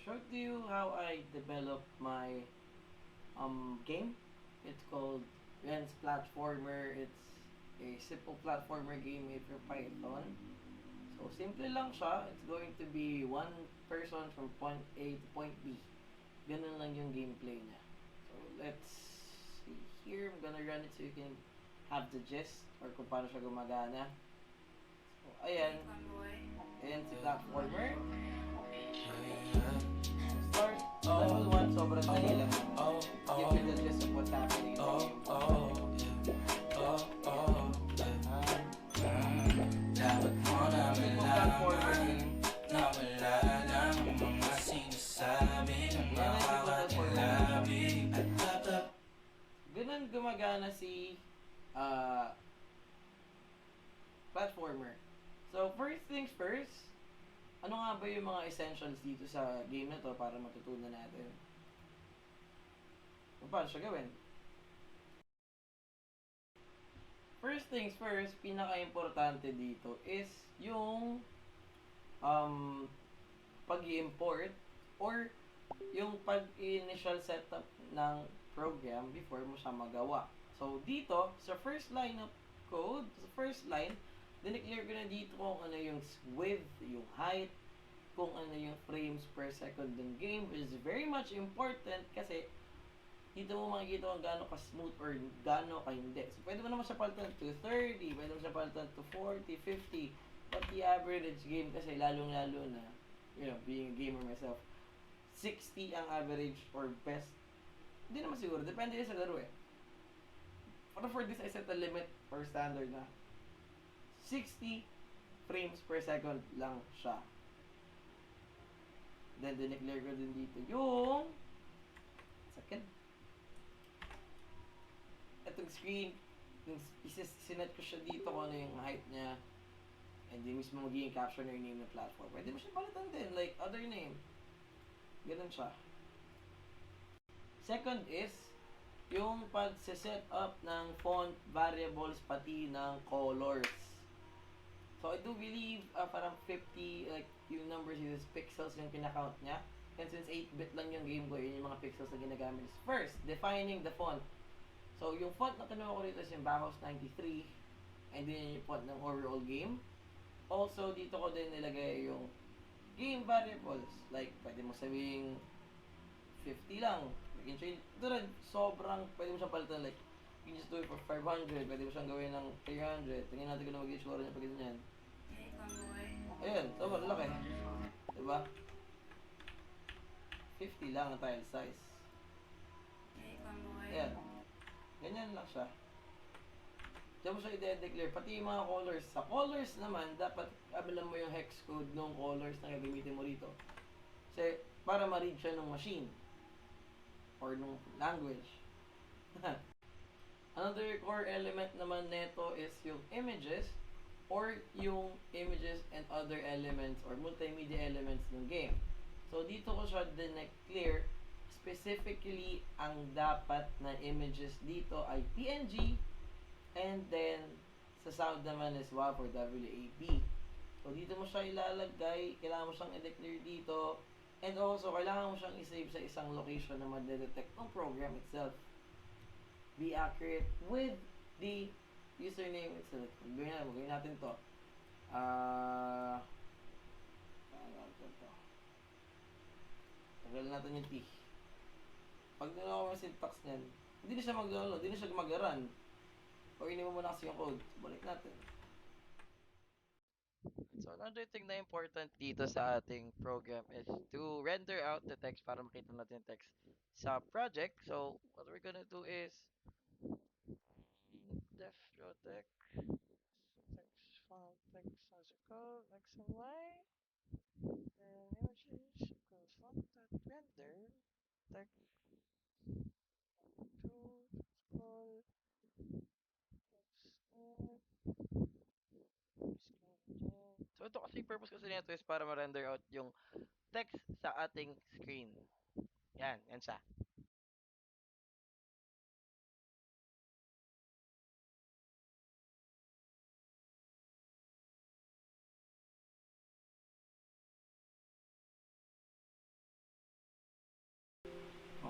show to you how I develop my game. It's called Ren's Platformer. It's a simple platformer game with your Python. So simple lang siya. It's going to be one person from point A to point B. Ganun lang yung gameplay niya. So let's see here. I'm gonna run it so you can have the gist or kung paano siya gumagana. So ayan. Ayan si platformer. Start level 1, sobrang dali lang. Give you the gist of what's happening in the game. Simple platformer game. Ganun gumagana si platformer. So, first things first, ano nga ba yung mga essentials dito sa game na to para matutunan natin? Kung paano siya gawin? First things first, pinaka-importante dito is yung pag-i-import or yung pag-initial setup ng program before mo siya magawa. So, dito, sa first line of code, sa first line, dineclare ko na dito kung ano yung width, yung height, kung ano yung frames per second ng game, which is very much important kasi dito mo makikita kung gaano ka-smooth or gaano ka-hindi. So, pwede mo naman siya palitan to 30, pwede mo siya palitan to 40, 50, but the average game kasi lalong-lalo na, you know, being a gamer myself, 60 ang average or best. Hindi naman siguro, depende sa laro eh. Pero for this, I set a limit or standard na 60 frames per second lang siya. Then, dineclare ko din dito yung second. Itong screen, sinet ko siya dito kung ano yung height niya. And then mismo magiging caption or name ng platform. Pwede mo siya palitan din, like other name. Ganun siya. Second is, yung pag-set up ng font variables pati ng colors. So, I do believe parang 50, like, yung numbers is pixels yung pinakount niya. And since 8-bit lang yung game ko, yun yung mga pixels na ginagamit. First, defining the font. So, yung font na kinuha ko rito is yung Bauhaus 93. And then yung font ng overall game. Also, dito ko din nilagay yung game variables. Like, pwede mo sabihin 50 lang. You can change. Ito rin, sobrang, pwede mo siyang palitan. Like, you can just do it for 500. Pwede mo siyang gawin ng 300. Tingnan natin kung mag-issue niya pag ganyan. Ayan, sobrang laki. Diba? 50 lang ang tile size. Ayan. Ganyan lang siya. Diyan mo siya i-declare. Pati yung mga colors. Sa colors naman, dapat alam mo yung hex code ng colors na gagamitin mo rito. Kasi, para ma-read siya ng machine. Or ng language. Another core element naman neto is yung images or yung images and other elements or multimedia elements ng game. So, dito ko siya dineclare specifically ang dapat na images dito ay PNG and then sa sound naman is WAV or WAV. So, dito mo siya ilalagay, kailangan mo siyang i-declare dito and also, kailangan mo siyang i-save sa isang location na ma-detect ng program itself. Be accurate with the username itself. Magawin natin to. Tagal natin yung T. Pag nalawa mo yung syntax niyan, hindi na siya hindi na siya gumagaran. O ini mo muna kasi yung code. Balik natin. So, another thing na important dito sa ating program is to render out the text para makita natin yung text sa project. So, what we're gonna do is def text font text musical x and y and images equals font render text to scroll so ito kasi purpose kasi nito is para ma-render out yung text sa ating screen. Yan siya.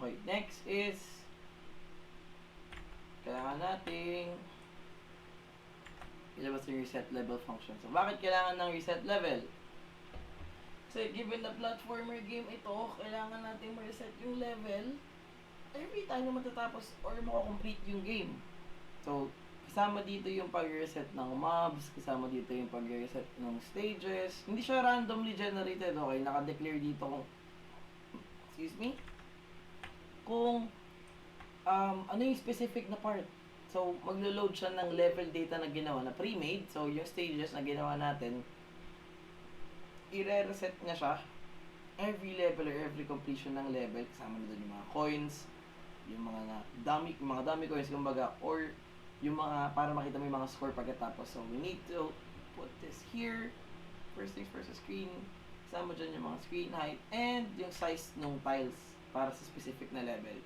Okay, next is kailangan nating ilabas yung reset level function. So, bakit kailangan ng reset level? Kasi given na platformer game ito, kailangan natin ma-reset yung level every time na matatapos or makakomplete yung game. So, kasama dito yung pag-reset ng mobs, kasama dito yung pag-reset ng stages. Hindi siya randomly generated, okay? Naka-declare dito kung, excuse me, kung ano yung specific na part. So, maglo-load siya ng level data na ginawa na pre-made. So, yung stages na ginawa natin, i-reset niya siya every level or every completion ng level. Kasama na doon yung mga coins, yung mga dummy coins, kumbaga, or yung mga, para makita mo yung mga score pagkatapos. So, we need to put this here. First things first, screen. Kasama dyan yung mga screen height and yung size ng tiles para sa specific na level.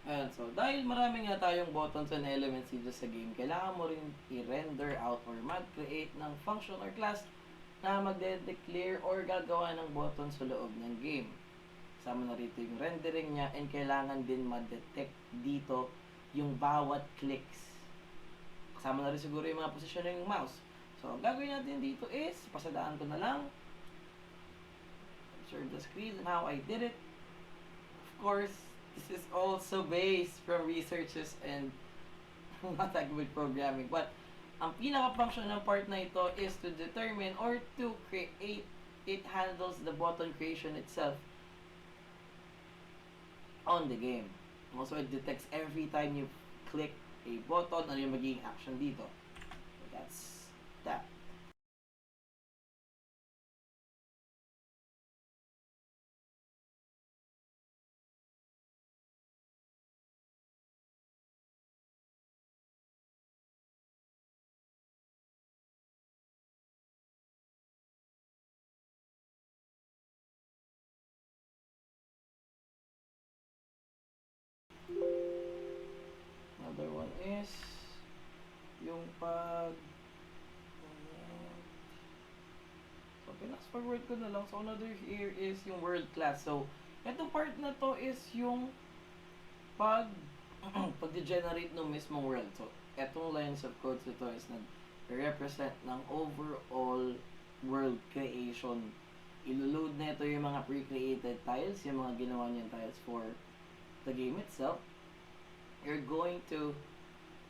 Ayan, so dahil marami nga tayong buttons and elements dito sa game, kailangan mo rin i-render out or mag-create ng function or class na magde-declare or gagawa ng button sa loob ng game. Kasama na rito yung rendering niya and kailangan din ma-detect dito yung bawat clicks. Kasama na rin siguro yung mga posisyon ng mouse. So, ang gagawin natin dito is, pasadaan ko na lang. Share the screen and how I did it. Of course, this is also based from researches and not like with programming. But, ang pinaka-function ng part na ito is to determine or to create, it handles the button creation itself on the game. Also, it detects every time you click a button, ano yung magiging action dito. So, that's that. Another one is yung so, pinax-forward ko na lang. So, another here is yung world class. So, itong part na to is yung pag-degenerate ng mismong world. So, etong lines of codes nito is nag-represent ng overall world creation. Iloload na ito yung mga pre-created tiles, yung mga ginawa niyang tiles for the game itself. You're going to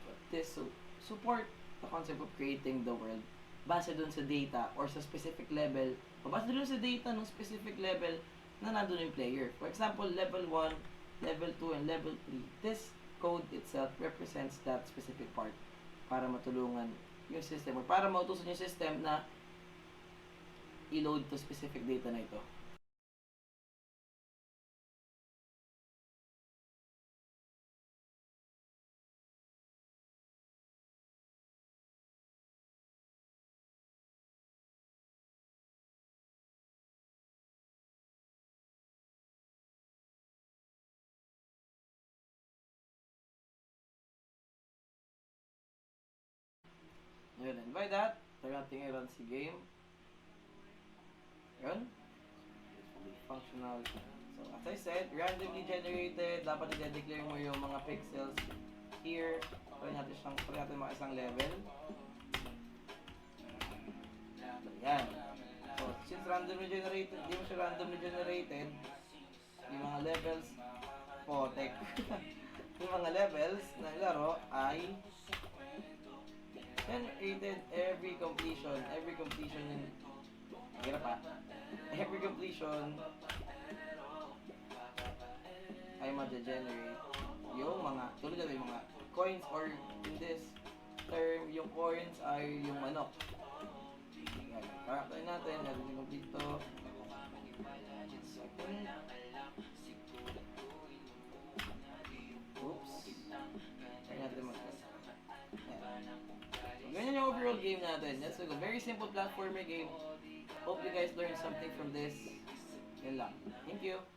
put this to support the concept of creating the world base dun sa data or sa specific level, o base dun sa data ng specific level na nandun yung player. For example, level 1, level 2, and level 3. This code itself represents that specific part para matulungan yung system or para mautusan yung system na i-load to specific data na ito. Yun, and by that, tayo natin i-run si game. Yun. It's fully functional. So, as I said, randomly generated. Dapat i-declare mo yung mga pixels here. Try natin mga isang level. So, yan. So, since randomly generated, di mo siya randomly generated, yung mga levels, yung mga levels ng laro ay generated every completion in hirap pa. Every completion ay ma-generate yung mga tulad na yung mga coins or in this term yung coins ay yung manok. Yan, character natin, natin yung dito simple game natin. Let's go. Very simple platformer game. Hope you guys learned something from this. Yan lang. Thank you.